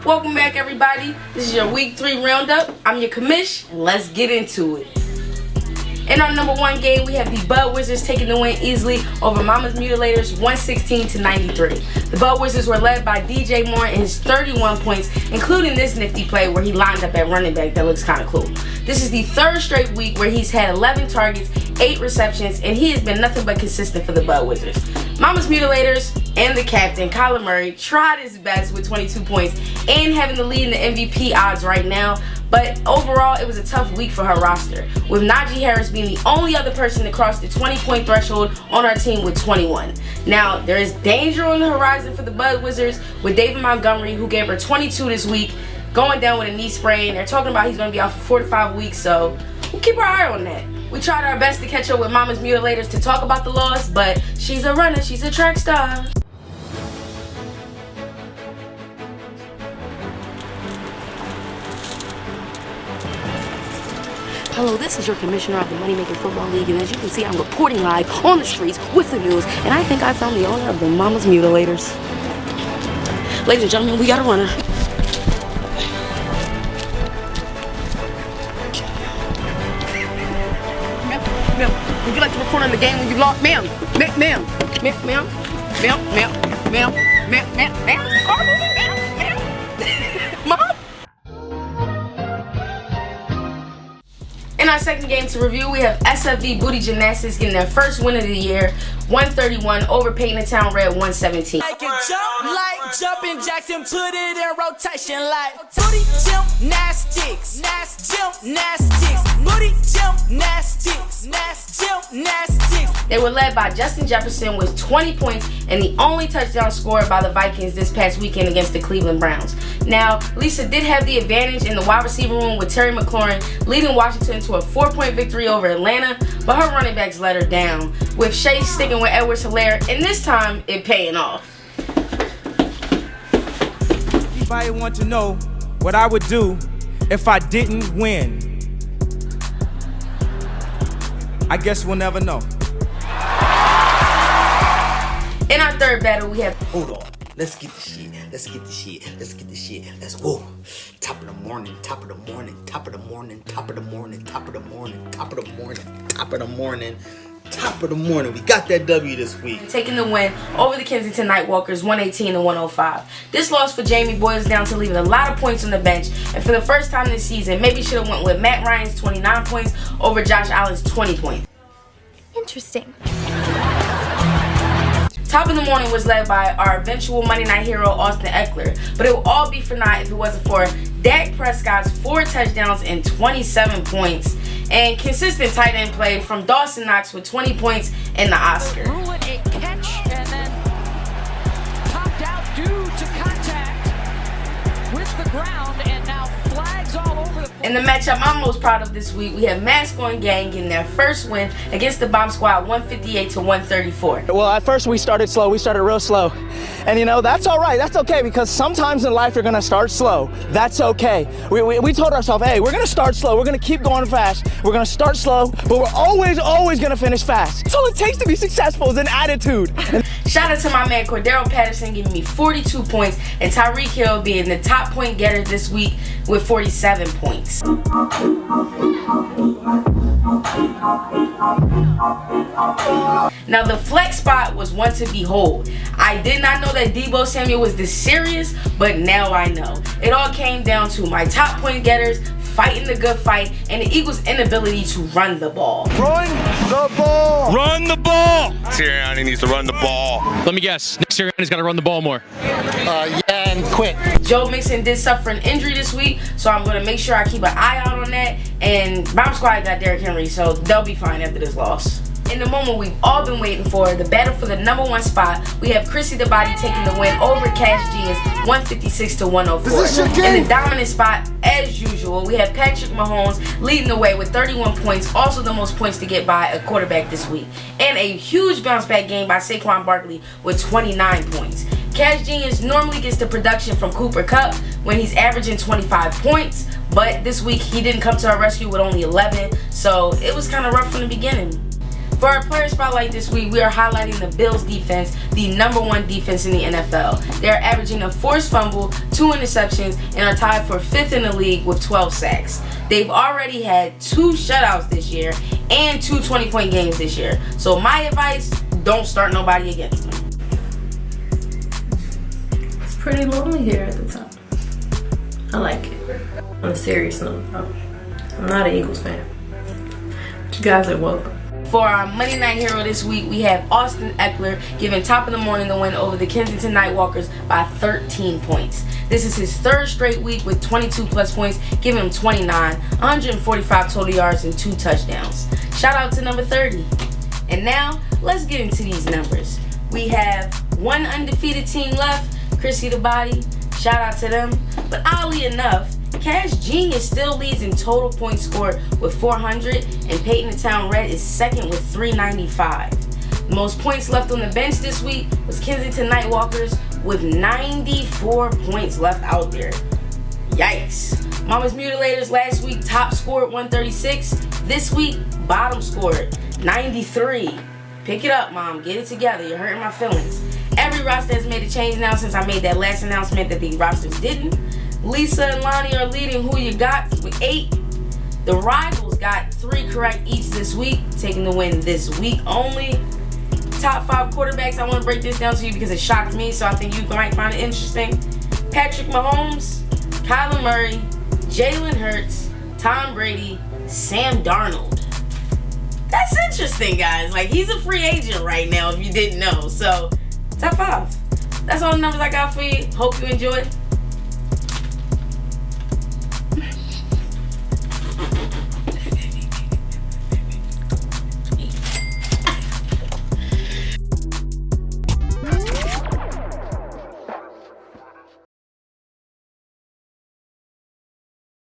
Welcome back, everybody. This is your Week 3 Roundup. I'm your commish, and let's get into it. In our number 1 game, we have the Bud Wizards taking the win easily over Mama's Mutilators 116-93. The Bud Wizards were led by DJ Moore and his 31 points, including this nifty play where he lined up at running back that looks kind of cool. This is the 3rd straight week where he's had 11 targets, 8 receptions, and he has been nothing but consistent for the Bud Wizards. Mama's Mutilators and the captain, Kyler Murray, tried his best with 22 points and having the lead in the MVP odds right now, but overall it was a tough week for her roster, with Najee Harris being the only other person to cross the 20-point threshold on our team with 21. Now, there is danger on the horizon for the Bud Wizards with David Montgomery, who gave her 22 this week, going down with a knee sprain. They're talking about he's going to be out for 4 to 5 weeks, so we'll keep our eye on that. We tried our best to catch up with Mama's Mutilators to talk about the loss, but she's a runner, she's a track star. Hello, this is your commissioner of the Money Making Football League, and as you can see, I'm reporting live on the streets with the news, and I think I found the owner of the Mama's Mutilators. Ladies and gentlemen, we got a runner. Ma'am, would you like to report on the game when you lost? Ma'am, Mom? In our second game to review, we have SFV Booty Gymnastics getting their first win of the year, 131 over Payton Red 117. Like it jump like jumping jacks and put it in rotation like booty gymnastics, gymnastics, booty gymnastics, gymnastics. They were led by Justin Jefferson with 20 points and the only touchdown scored by the Vikings this past weekend against the Cleveland Browns. Now, Lisa did have the advantage in the wide receiver room with Terry McLaurin leading Washington to a 4-point victory over Atlanta, but her running backs let her down, with Shea sticking with Edwards-Helaire, and this time it paying off. Anybody want to know what I would do if I didn't win? I guess we'll never know. In our third battle, we have... Hold on. Let's get the shit. Let's go. Top of the morning. We got that W this week. Taking the win over the Kensington Nightwalkers 118-105. This loss for Jamie boils down to leaving a lot of points on the bench, and for the first time this season, maybe should have went with Matt Ryan's 29 points over Josh Allen's 20 points. Interesting. Top of the morning was led by our eventual Monday Night Hero, Austin Eckler, but it would all be for naught if it wasn't for Dak Prescott's 4 touchdowns and 27 points, and consistent tight end play from Dawson Knox with 20 points and the Oscar. Threw it a catch and then popped out due to contact with the ground, and now flags all over the place. In the matchup I'm most proud of this week, we have Mask on Gang getting their first win against the Bomb Squad 158-134. Well, at first we started slow. We started real slow. And you know, that's all right. That's okay, because sometimes in life you're going to start slow. That's okay. We told ourselves, hey, we're going to start slow. We're going to keep going fast. We're going to start slow, but we're always going to finish fast. That's all it takes to be successful is an attitude. Shout out to my man Cordero Patterson giving me 42 points and Tyreek Hill being the top point getter this week with 47 points. Now the flex spot was one to behold. I did not know that Deebo Samuel was this serious, but now I know. It all came down to my top point getters fighting the good fight and the Eagles' inability to run the ball. Run the ball! Run the ball! Sirianni needs to run the ball. Let me guess. Nick Sirianni's got to run the ball more. Yeah, and quit. Joe Mixon did suffer an injury this week, so I'm going to make sure I keep an eye out on that. And Bomb Squad got Derrick Henry, so they'll be fine after this loss. In the moment we've all been waiting for, the battle for the number 1 spot, we have Chrissy the Body taking the win over Cash Genius 156-104. In the dominant spot, as usual, we have Patrick Mahomes leading the way with 31 points, also the most points to get by a quarterback this week. And a huge bounce back game by Saquon Barkley with 29 points. Cash Genius normally gets the production from Cooper Kupp when he's averaging 25 points, But this week, he didn't come to our rescue with only 11, so it was kind of rough from the beginning. For our player spotlight this week, we are highlighting the Bills defense, the #1 defense in the NFL. They are averaging a forced fumble, 2 interceptions, and are tied for 5th in the league with 12 sacks. They've already had 2 shutouts this year and 2 20-point games this year. So my advice, don't start nobody against them. It's pretty lonely here at the top. I like it. On a serious note, I'm not an Eagles fan. But you guys are welcome. For our Monday Night Hero this week, we have Austin Eckler giving Top of the Morning the win over the Kensington Nightwalkers by 13 points. This is his 3rd straight week with 22 plus points, giving him 29, 145 total yards, and 2 touchdowns. Shout out to number 30. And now, let's get into these numbers. We have 1 undefeated team left, Chrissy the Body. Shout out to them. But oddly enough, Cash Genius still leads in total points scored with 400, and Peyton the Town Red is 2nd with 395. The most points left on the bench this week was Kensington Nightwalkers with 94 points left out there. Yikes. Mama's Mutilators last week top scored 136. This week, bottom scored 93. Pick it up, Mom. Get it together. You're hurting my feelings. Every roster has made a change now since I made that last announcement that the rosters didn't. Lisa and Lonnie are leading Who You Got with 8. The Rivals got 3 correct each this week, taking the win this week only. Top 5 quarterbacks, I want to break this down to you because it shocked me, so I think you might find it interesting. Patrick Mahomes, Kyler Murray, Jalen Hurts, Tom Brady, Sam Darnold. That's interesting, guys. Like, he's a free agent right now if you didn't know. So, top 5. That's all the numbers I got for you. Hope you enjoyed.